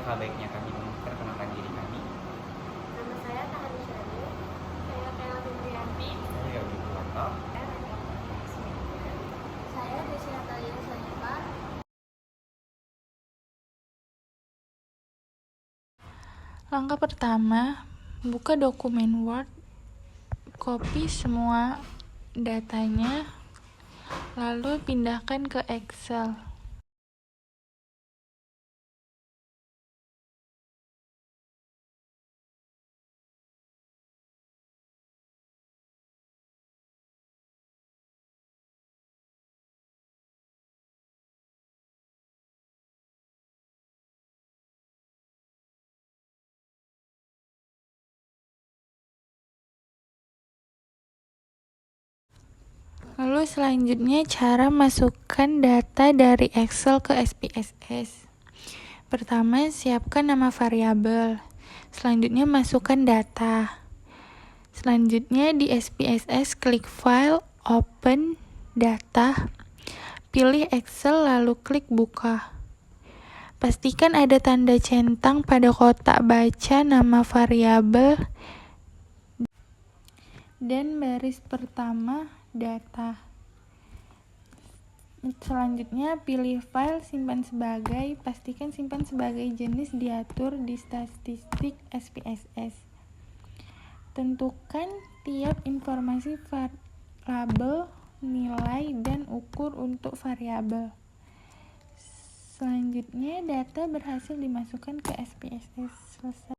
Alangkah baiknya kami memperkenalkan diri kami. Nama saya Tahani Syarif. Saya Kayla Febrianti. Saya Yogi Purwanto. Saya Desi Natalia Sanipa. Langkah pertama, buka dokumen Word, copy semua datanya, lalu pindahkan ke Excel. Lalu selanjutnya cara masukkan data dari Excel ke SPSS. Pertama, siapkan nama variabel. Selanjutnya masukkan data. Selanjutnya di SPSS klik File, Open, Data. Pilih Excel lalu klik Buka. Pastikan ada tanda centang pada kotak baca nama variabel dan baris pertama data. Selanjutnya pilih file, simpan sebagai, pastikan simpan sebagai jenis diatur di statistik SPSS. Tentukan tiap informasi variabel, nilai, dan ukur untuk variabel. Selanjutnya data berhasil dimasukkan ke SPSS. Selesai.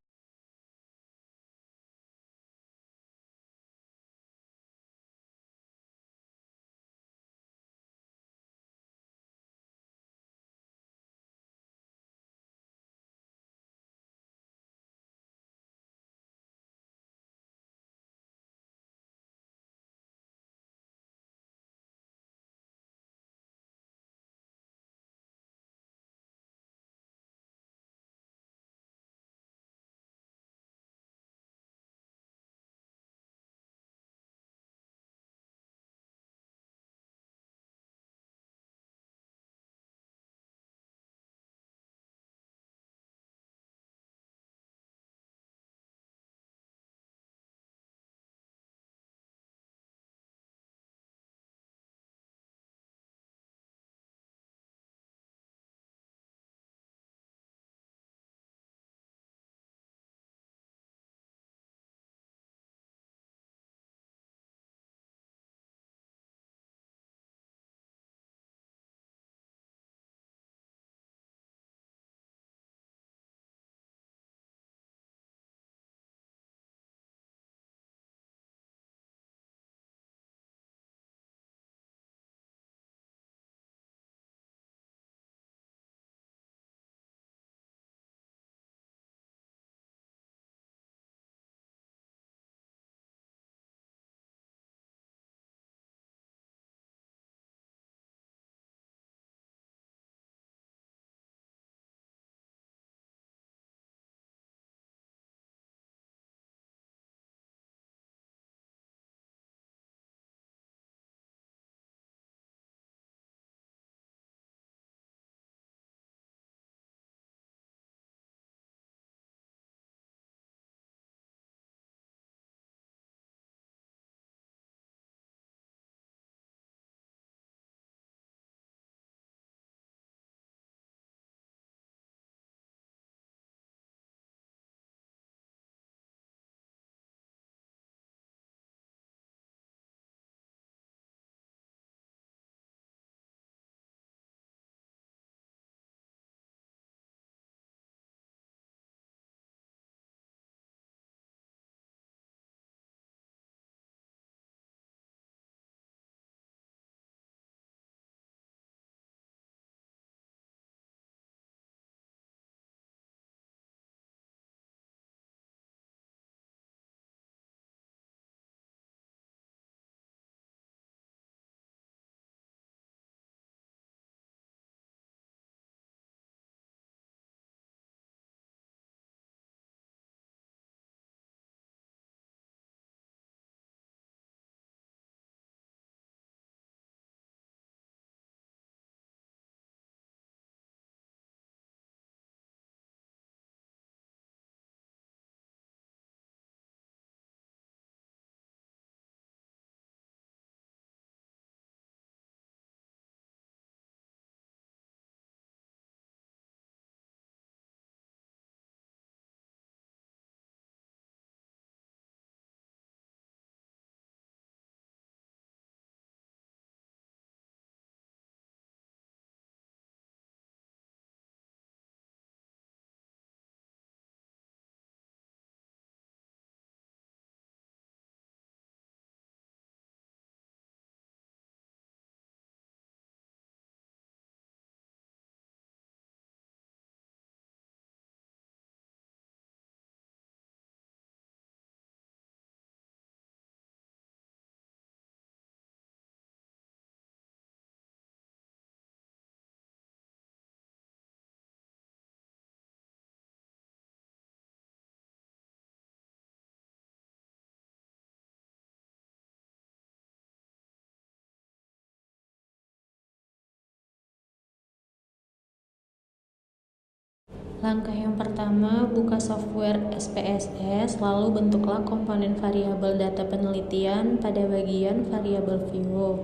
Langkah yang pertama, buka software SPSS, lalu bentuklah komponen variabel data penelitian pada bagian variabel view.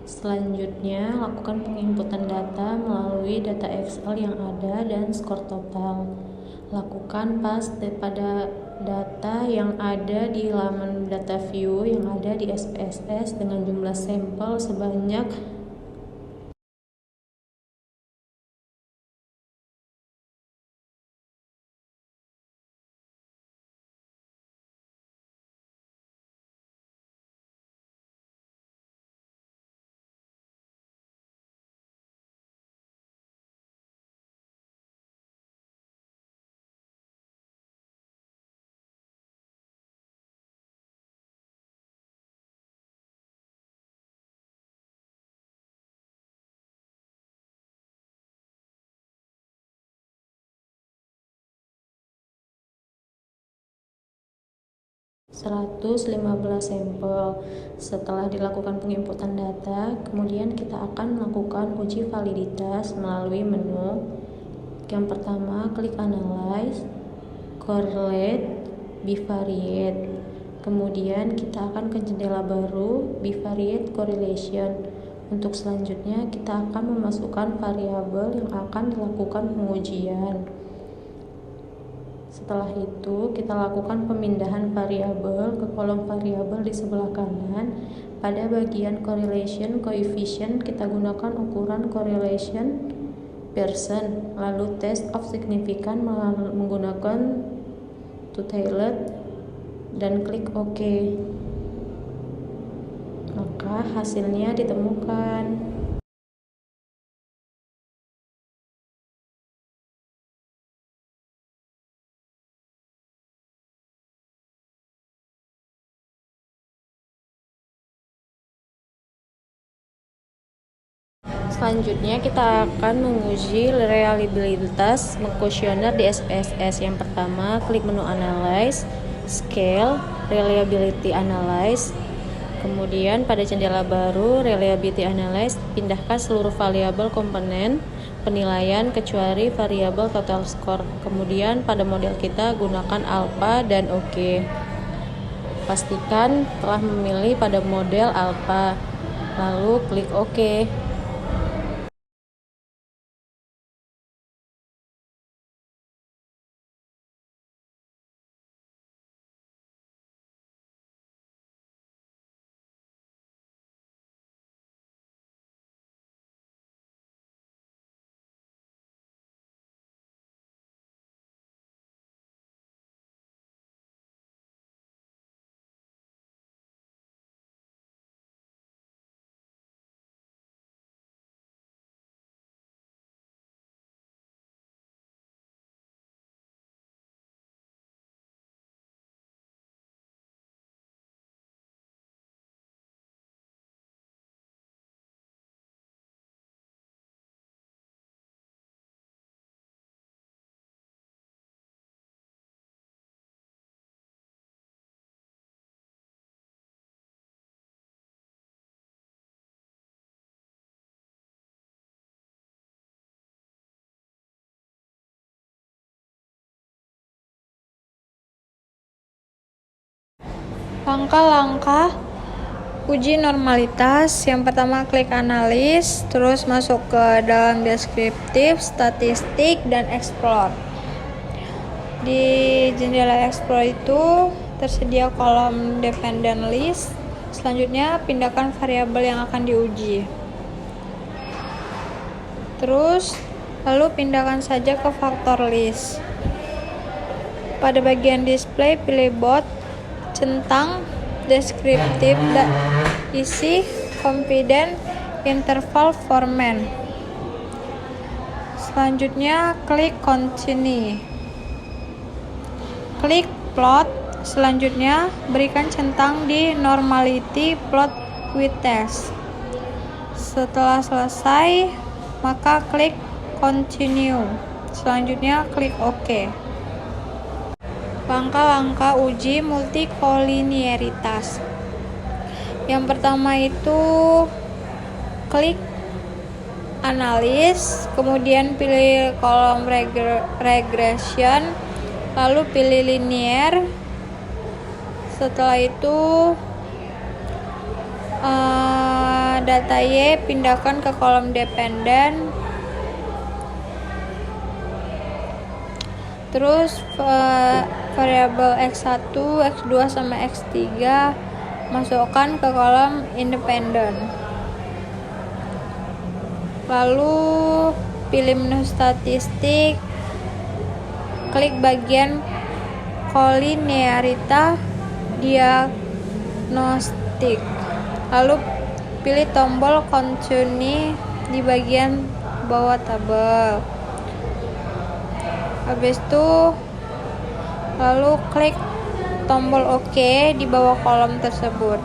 Selanjutnya, lakukan penginputan data melalui data Excel yang ada dan skor total. Lakukan paste pada data yang ada di halaman data view yang ada di SPSS dengan jumlah sampel sebanyak 115 sampel. Setelah dilakukan penginputan data, kemudian kita akan melakukan uji validitas melalui menu. Yang pertama, klik Analyze, Correlate, Bivariate. Kemudian kita akan ke jendela baru, Bivariate Correlation. Untuk selanjutnya, kita akan memasukkan variabel yang akan dilakukan pengujian. Setelah itu, kita lakukan pemindahan variabel ke kolom variabel di sebelah kanan. Pada bagian correlation coefficient, kita gunakan ukuran correlation percent, lalu test of significance menggunakan two-tailed dan klik OK. Maka hasilnya ditemukan. Selanjutnya kita akan menguji reliabilitas kuesioner di SPSS. Yang pertama, klik menu Analyze, Scale, Reliability Analyze. Kemudian pada jendela baru Reliability Analyze, pindahkan seluruh variabel komponen penilaian kecuali variabel total score. Kemudian pada model kita gunakan alpha dan OK. Pastikan telah memilih pada model alpha, lalu klik OK. Langkah-langkah uji normalitas. Yang pertama, klik analis, terus masuk ke dalam deskriptif, statistik, dan explore. Di jendela explore itu tersedia kolom dependent list. Selanjutnya, pindahkan variabel yang akan diuji. Terus, lalu pindahkan saja ke factor list. Pada bagian display, pilih both, centang, deskriptif, dan isi confidence interval format. Selanjutnya, klik continue. Klik plot. Selanjutnya, berikan centang di normality plot with test. Setelah selesai, maka klik continue. Selanjutnya, klik OK. Langkah-langkah uji multikolinearitas. Yang pertama itu klik analis, kemudian pilih kolom regression, lalu pilih linear. Setelah itu data Y pindahkan ke kolom dependen. Terus variabel X1, X2 sama X3 masukkan ke kolom independen. Lalu pilih menu statistik, klik bagian kolinearita diagnostik, lalu pilih tombol continue di bagian bawah tabel. Habis itu lalu klik tombol OK di bawah kolom tersebut.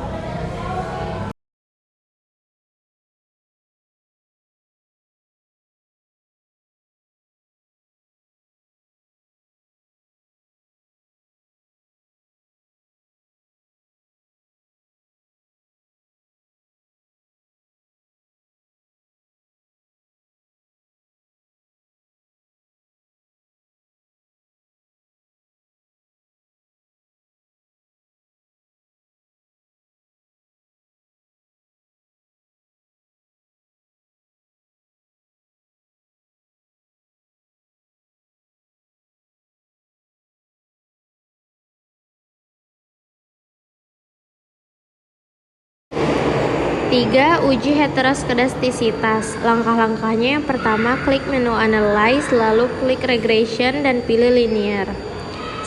Tiga, uji heteroskedastisitas. Langkah-langkahnya yang pertama, klik menu Analyze, lalu klik Regression dan pilih Linear.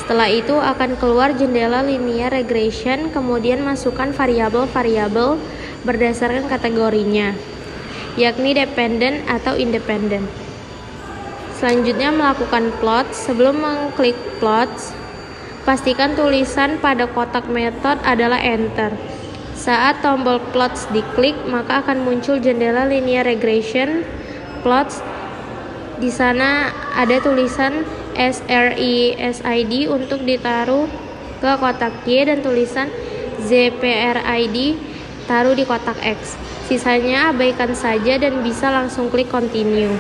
Setelah itu akan keluar jendela Linear Regression, kemudian masukkan variabel-variabel berdasarkan kategorinya, yakni dependent atau independent. Selanjutnya melakukan plot. Sebelum mengklik plots, pastikan tulisan pada kotak metode adalah Enter. Saat tombol plots diklik, maka akan muncul jendela linear regression plots. Di sana ada tulisan SRI/SID untuk ditaruh ke kotak Y dan tulisan ZPRID taruh di kotak X. Sisanya abaikan saja dan bisa langsung klik continue.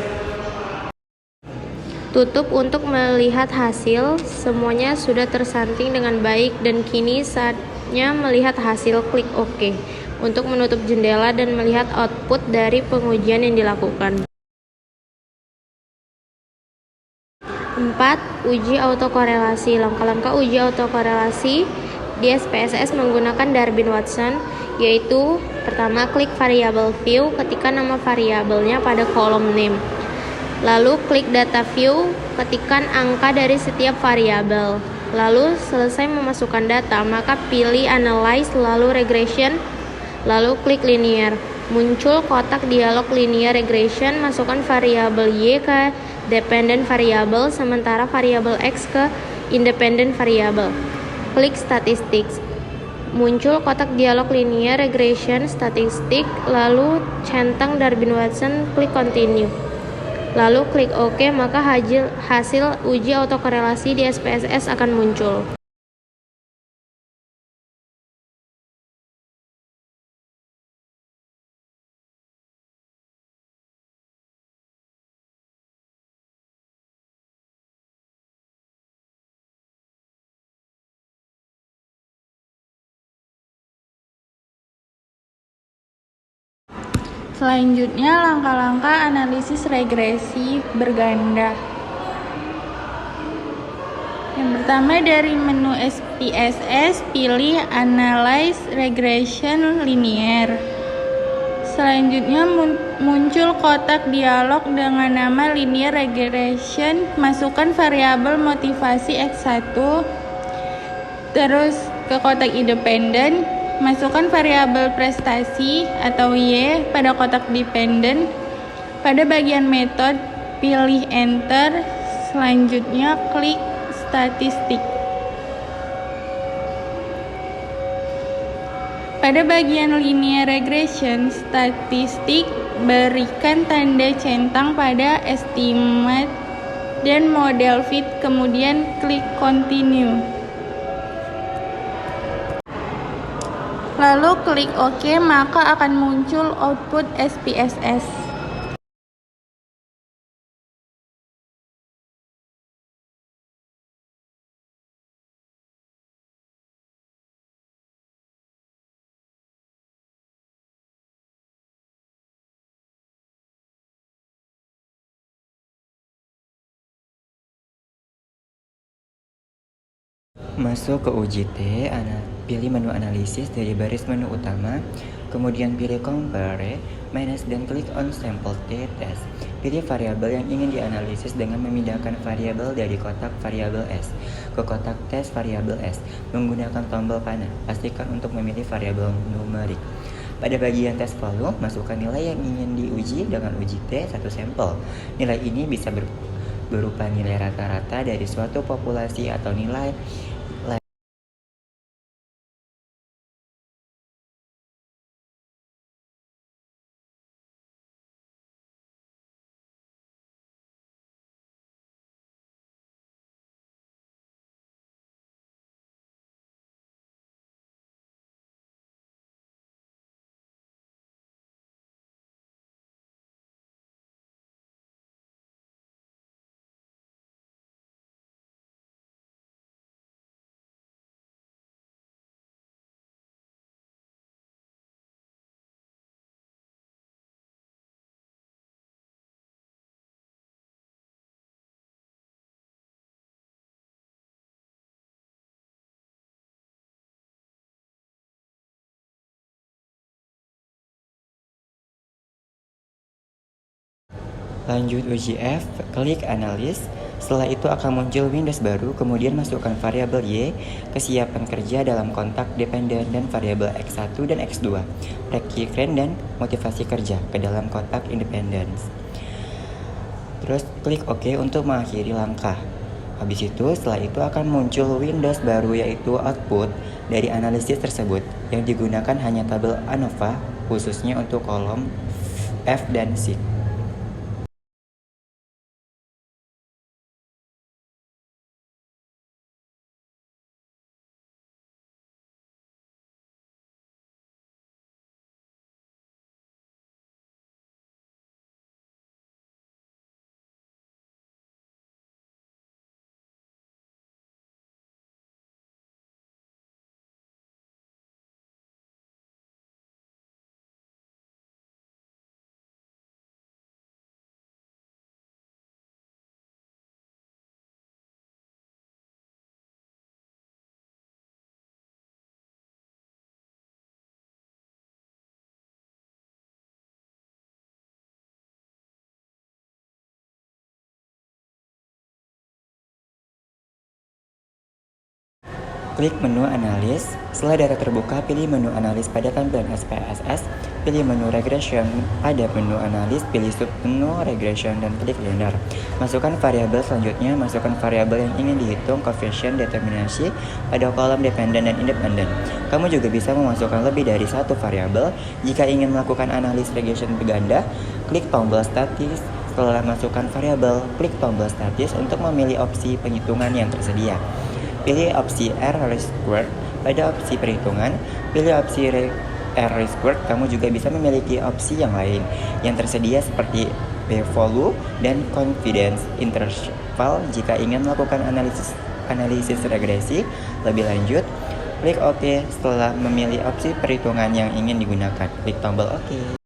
Tutup untuk melihat hasil. Semuanya sudah tersanting dengan baik dan kini saatnya melihat hasil. Klik OK untuk menutup jendela dan melihat output dari pengujian yang dilakukan. 4. Uji autokorelasi. Langkah-langkah uji autokorelasi di SPSS menggunakan Darwin-Watson, yaitu pertama, klik variable view, ketikkan nama variabelnya pada kolom name. Lalu klik data view, ketikkan angka dari setiap variabel. Lalu selesai memasukkan data, maka pilih analyze, lalu regression, lalu klik linear. Muncul kotak dialog linear regression, masukkan variabel Y ke dependent variable, sementara variabel X ke independent variable. Klik statistics. Muncul kotak dialog linear regression statistik, lalu centang Darwin-Watson, klik continue. Lalu klik OK, maka hasil uji autokorelasi di SPSS akan muncul. Selanjutnya, langkah-langkah analisis regresi berganda. Yang pertama, dari menu SPSS, pilih Analyze Regression Linear. Selanjutnya, muncul kotak dialog dengan nama Linear Regression. Masukkan variabel motivasi X1, terus ke kotak independen. Masukkan variabel prestasi atau Y pada kotak dependen. Pada bagian metode, pilih Enter. Selanjutnya, klik statistik. Pada bagian linear regression statistik, berikan tanda centang pada estimate dan model fit, kemudian klik continue. Lalu klik OK, maka akan muncul output SPSS. Masuk ke uji T, pilih menu analisis dari baris menu utama, kemudian pilih compare, minus dan klik on sampel T test. Pilih variabel yang ingin dianalisis dengan memindahkan variabel dari kotak variabel S ke kotak tes variabel S menggunakan tombol panah. Pastikan untuk memilih variabel numerik. Pada bagian tes volume, masukkan nilai yang ingin diuji dengan uji T satu sampel. Nilai ini bisa berupa nilai rata-rata dari suatu populasi atau nilai Lanjut uji F, klik analis. Setelah itu akan muncul Windows baru, kemudian masukkan variabel Y, kesiapan kerja dalam kontak dependen dan variabel X1 dan X2, requiren dan motivasi kerja ke dalam kotak independence. Terus klik OK untuk mengakhiri langkah. Habis itu, setelah itu akan muncul Windows baru yaitu output dari analisis tersebut yang digunakan hanya tabel ANOVA khususnya untuk kolom F dan C. Klik menu analis. Setelah data terbuka, pilih menu analis pada tampilan SPSS, pilih menu regression. Pada menu analis, pilih submenu regression dan klik linear. Masukkan variabel selanjutnya, masukkan variabel yang ingin dihitung coefficient determinasi pada kolom dependen dan independen. Kamu juga bisa memasukkan lebih dari satu variabel. Jika ingin melakukan analis regression berganda, klik tombol statis. Setelah masukkan variabel, klik tombol statis untuk memilih opsi penghitungan yang tersedia. Pilih opsi R-squared pada opsi perhitungan. Pilih opsi R-squared. Kamu juga bisa memiliki opsi yang lain yang tersedia seperti p-value dan confidence interval jika ingin melakukan analisis regresi lebih lanjut. Klik OK setelah memilih opsi perhitungan yang ingin digunakan. Klik tombol OK.